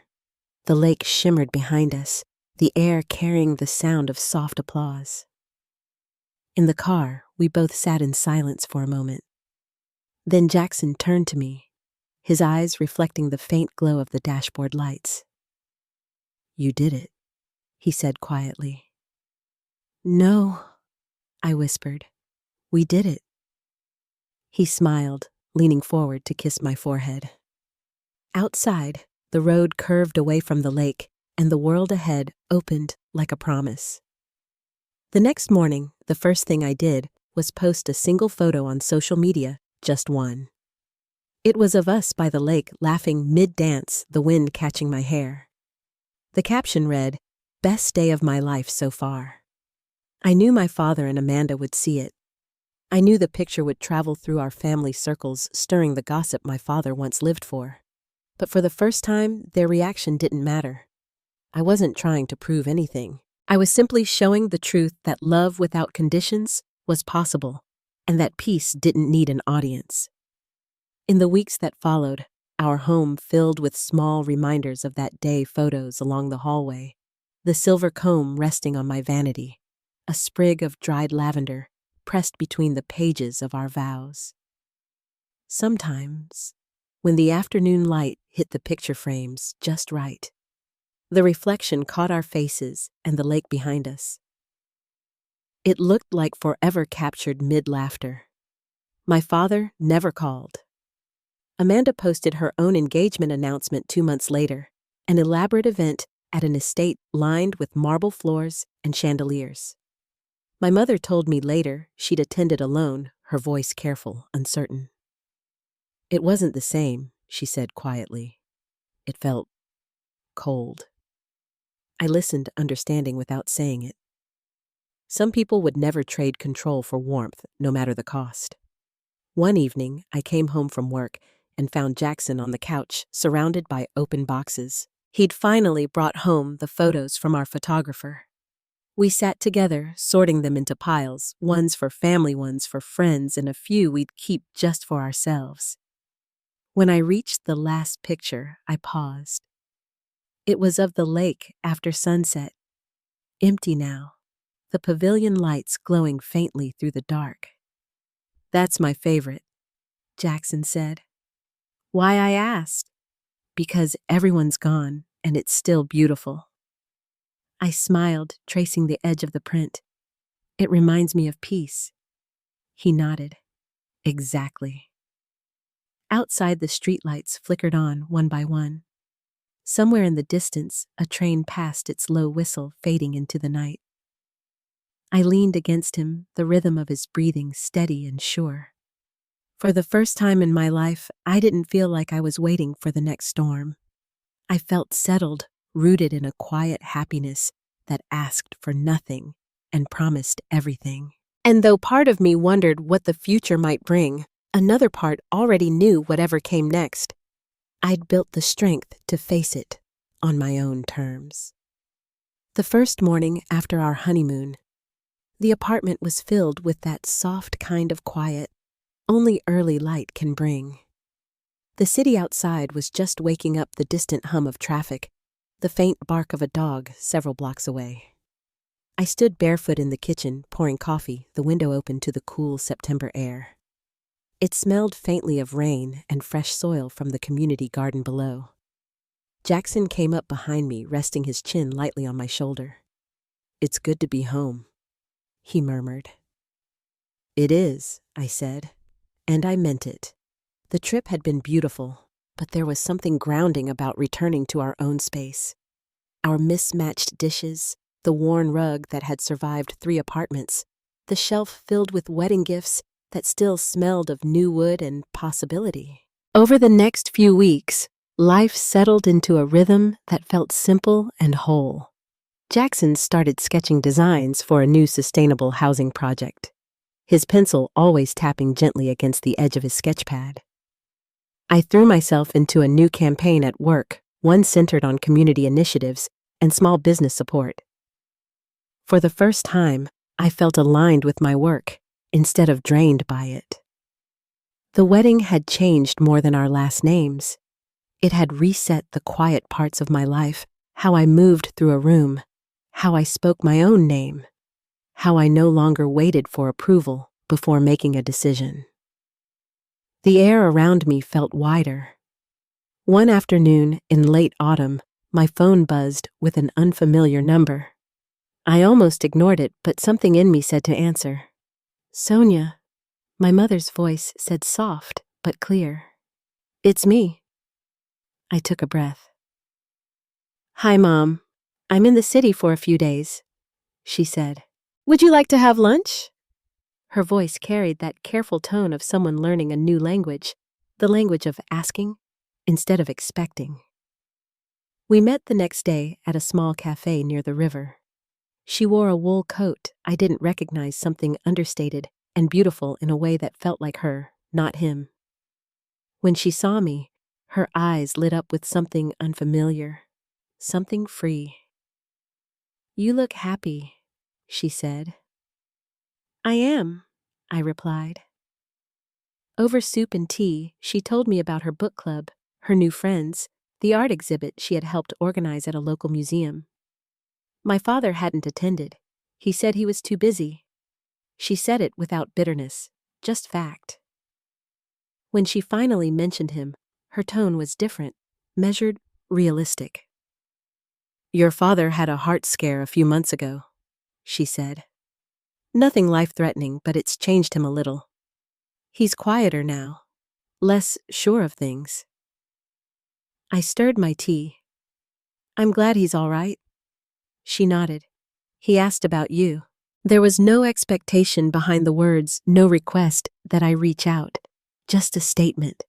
The lake shimmered behind us, the air carrying the sound of soft applause. In the car, we both sat in silence for a moment. Then Jackson turned to me, his eyes reflecting the faint glow of the dashboard lights. "You did it," he said quietly. "No," I whispered. "We did it." He smiled, leaning forward to kiss my forehead. Outside, the road curved away from the lake, and the world ahead opened like a promise. The next morning, the first thing I did was post a single photo on social media, just one. It was of us by the lake laughing mid-dance, the wind catching my hair. The caption read, "Best day of my life so far." I knew my father and Amanda would see it. I knew the picture would travel through our family circles, stirring the gossip my father once lived for. But for the first time, their reaction didn't matter. I wasn't trying to prove anything. I was simply showing the truth that love without conditions was possible, and that peace didn't need an audience. In the weeks that followed, our home filled with small reminders of that day, photos along the hallway, the silver comb resting on my vanity, a sprig of dried lavender pressed between the pages of our vows. Sometimes, when the afternoon light hit the picture frames just right, the reflection caught our faces and the lake behind us. It looked like forever captured mid-laughter. My father never called. Amanda posted her own engagement announcement 2 months later, an elaborate event at an estate lined with marble floors and chandeliers. My mother told me later she'd attended alone, her voice careful, uncertain. "It wasn't the same," she said quietly. "It felt cold." I listened, understanding without saying it. Some people would never trade control for warmth, no matter the cost. One evening, I came home from work and found Jackson on the couch, surrounded by open boxes. He'd finally brought home the photos from our photographer. We sat together, sorting them into piles, ones for family, ones for friends, and a few we'd keep just for ourselves. When I reached the last picture, I paused. It was of the lake after sunset, empty now, the pavilion lights glowing faintly through the dark. "That's my favorite," Jackson said. Why, I asked. "Because everyone's gone, and it's still beautiful." I smiled, tracing the edge of the print. "It reminds me of peace." He nodded. "Exactly." Outside, the streetlights flickered on one by one. Somewhere in the distance, a train passed, its low whistle fading into the night. I leaned against him, the rhythm of his breathing steady and sure. For the first time in my life, I didn't feel like I was waiting for the next storm. I felt settled, rooted in a quiet happiness that asked for nothing and promised everything. And though part of me wondered what the future might bring, another part already knew whatever came next. I'd built the strength to face it on my own terms. The first morning after our honeymoon, the apartment was filled with that soft kind of quiet only early light can bring. The city outside was just waking up, the distant hum of traffic, the faint bark of a dog several blocks away. I stood barefoot in the kitchen, pouring coffee, the window open to the cool September air. It smelled faintly of rain and fresh soil from the community garden below. Jackson came up behind me, resting his chin lightly on my shoulder. "It's good to be home," he murmured. "It is," I said, and I meant it. The trip had been beautiful, but there was something grounding about returning to our own space. Our mismatched dishes, the worn rug that had survived 3 apartments, the shelf filled with wedding gifts that still smelled of new wood and possibility. Over the next few weeks, life settled into a rhythm that felt simple and whole. Jackson started sketching designs for a new sustainable housing project, his pencil always tapping gently against the edge of his sketchpad. I threw myself into a new campaign at work, one centered on community initiatives and small business support. For the first time, I felt aligned with my work instead of drained by it. The wedding had changed more than our last names. It had reset the quiet parts of my life, how I moved through a room, how I spoke my own name, how I no longer waited for approval before making a decision. The air around me felt wider. One afternoon in late autumn, my phone buzzed with an unfamiliar number. I almost ignored it, but something in me said to answer. "Sonia," my mother's voice said, soft but clear. "It's me." I took a breath. "Hi, Mom. I'm in the city for a few days," she said. "Would you like to have lunch?" Her voice carried that careful tone of someone learning a new language, the language of asking instead of expecting. We met the next day at a small cafe near the river. She wore a wool coat. I didn't recognize something understated and beautiful in a way that felt like her, not him. When she saw me, her eyes lit up with something unfamiliar, something free. "You look happy," she said. "I am," I replied. Over soup and tea, she told me about her book club, her new friends, the art exhibit she had helped organize at a local museum. My father hadn't attended. He said he was too busy. She said it without bitterness, just fact. When she finally mentioned him, her tone was different, measured, realistic. "Your father had a heart scare a few months ago," she said. "Nothing life-threatening, but it's changed him a little. He's quieter now, less sure of things." I stirred my tea. "I'm glad he's all right." She nodded. "He asked about you." There was no expectation behind the words, no request that I reach out, just a statement.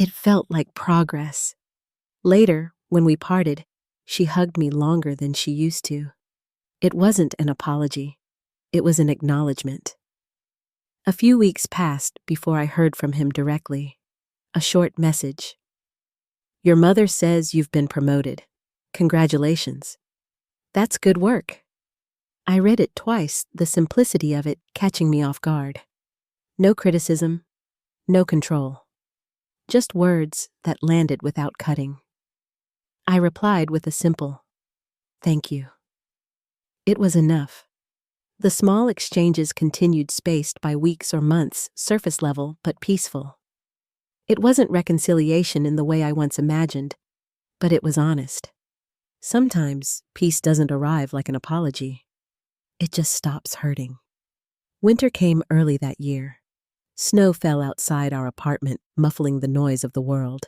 It felt like progress. Later, when we parted, she hugged me longer than she used to. It wasn't an apology. It was an acknowledgement. A few weeks passed before I heard from him directly. A short message. "Your mother says you've been promoted. Congratulations. That's good work." I read it twice, the simplicity of it catching me off guard. No criticism, no control. Just words that landed without cutting. I replied with a simple, "Thank you." It was enough. The small exchanges continued, spaced by weeks or months, surface level but peaceful. It wasn't reconciliation in the way I once imagined, but it was honest. Sometimes peace doesn't arrive like an apology. It just stops hurting. Winter came early that year. Snow fell outside our apartment, muffling the noise of the world.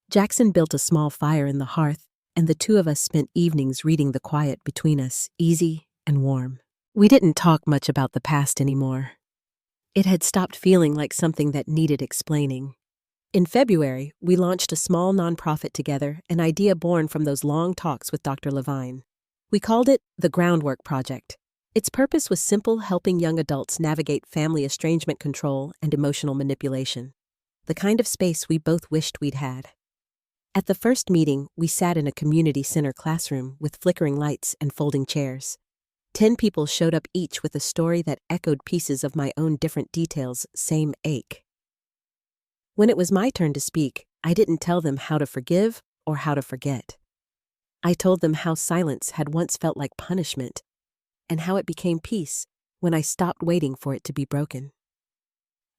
Jackson built a small fire in the hearth, and the two of us spent evenings reading the quiet between us, easy and warm. We didn't talk much about the past anymore. It had stopped feeling like something that needed explaining. In February, we launched a small nonprofit together, an idea born from those long talks with Dr. Levine. We called it the Groundwork Project. Its purpose was simple, helping young adults navigate family estrangement control and emotional manipulation. The kind of space we both wished we'd had. At the first meeting, we sat in a community center classroom with flickering lights and folding chairs. 10 people showed up, each with a story that echoed pieces of my own, different details, same ache. When it was my turn to speak, I didn't tell them how to forgive or how to forget. I told them how silence had once felt like punishment, and how it became peace when I stopped waiting for it to be broken.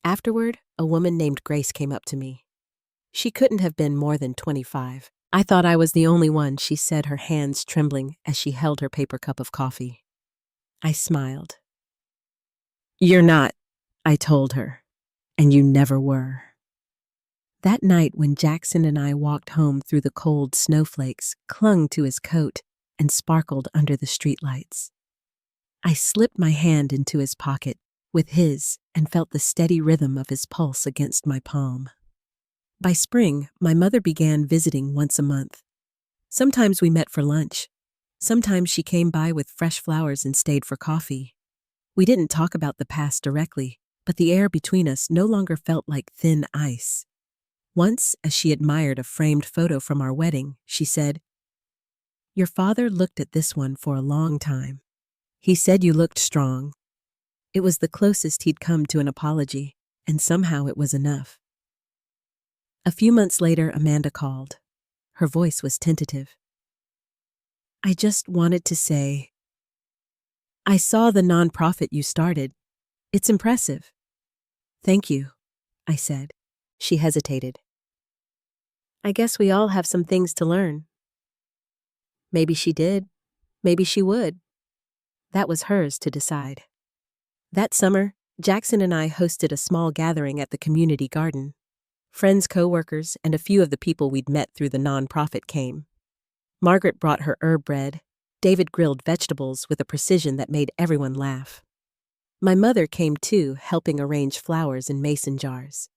Afterward, a woman named Grace came up to me. She couldn't have been more than 25. I thought I was the only one, she said, her hands trembling as she held her paper cup of coffee. I smiled. "You're not," I told her, "and you never were." That night, when Jackson and I walked home through the cold, snowflakes clung to his coat and sparkled under the streetlights. I slipped my hand into his pocket with his and felt the steady rhythm of his pulse against my palm. By spring, my mother began visiting once a month. Sometimes we met for lunch. Sometimes she came by with fresh flowers and stayed for coffee. We didn't talk about the past directly, but the air between us no longer felt like thin ice. Once, as she admired a framed photo from our wedding, she said, "Your father looked at this one for a long time. He said you looked strong." It was the closest he'd come to an apology, and somehow it was enough. A few months later, Amanda called. Her voice was tentative. I just wanted to say, I saw the nonprofit you started. It's impressive. Thank you, I said. She hesitated. I guess we all have some things to learn. Maybe she did. Maybe she would. That was hers to decide. That summer, Jackson and I hosted a small gathering at the community garden. Friends, co-workers, and a few of the people we'd met through the nonprofit came. Margaret brought her herb bread. David grilled vegetables with a precision that made everyone laugh. My mother came too, helping arrange flowers in mason jars.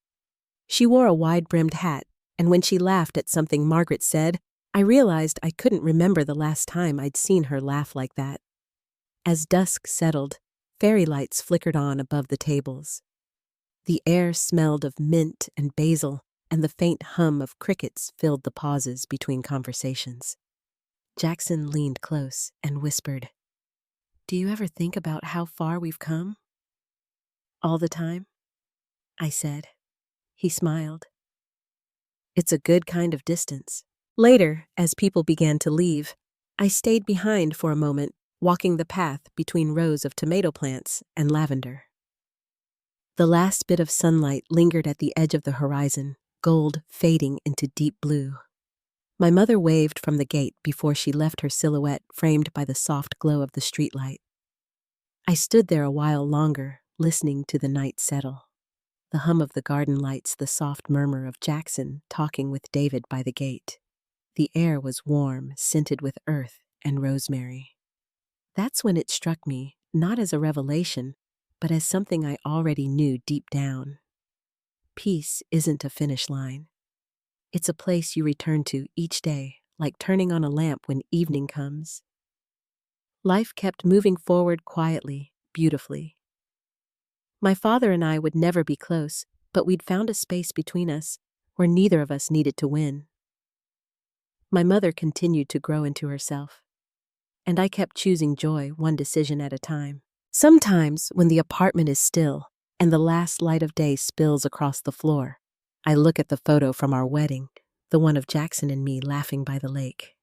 She wore a wide-brimmed hat, and when she laughed at something Margaret said, I realized I couldn't remember the last time I'd seen her laugh like that. As dusk settled, fairy lights flickered on above the tables. The air smelled of mint and basil, and the faint hum of crickets filled the pauses between conversations. Jackson leaned close and whispered, Do you ever think about how far we've come? All the time, I said. He smiled. It's a good kind of distance. Later, as people began to leave, I stayed behind for a moment, walking the path between rows of tomato plants and lavender. The last bit of sunlight lingered at the edge of the horizon, gold fading into deep blue. My mother waved from the gate before she left her silhouette framed by the soft glow of the streetlight. I stood there a while longer, listening to the night settle. The hum of the garden lights, the soft murmur of Jackson talking with David by the gate. The air was warm, scented with earth and rosemary. That's when it struck me, not as a revelation, but as something I already knew deep down. Peace isn't a finish line. It's a place you return to each day, like turning on a lamp when evening comes. Life kept moving forward quietly, beautifully. My father and I would never be close, but we'd found a space between us where neither of us needed to win. My mother continued to grow into herself, and I kept choosing joy one decision at a time. Sometimes, when the apartment is still and the last light of day spills across the floor, I look at the photo from our wedding, the one of Jackson and me laughing by the lake.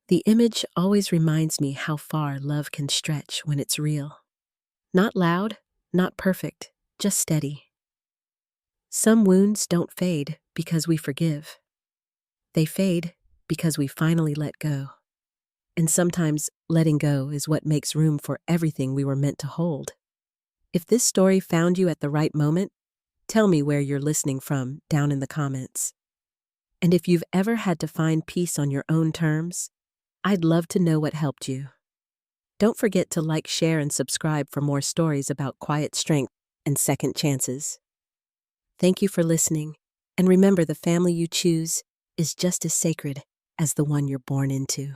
The image always reminds me how far love can stretch when it's real. Not loud, not perfect, just steady. Some wounds don't fade because we forgive. They fade because we finally let go. And sometimes letting go is what makes room for everything we were meant to hold. If this story found you at the right moment, tell me where you're listening from down in the comments. And if you've ever had to find peace on your own terms, I'd love to know what helped you. Don't forget to like, share, and subscribe for more stories about quiet strength and second chances. Thank you for listening, and remember the family you choose is just as sacred as the one you're born into.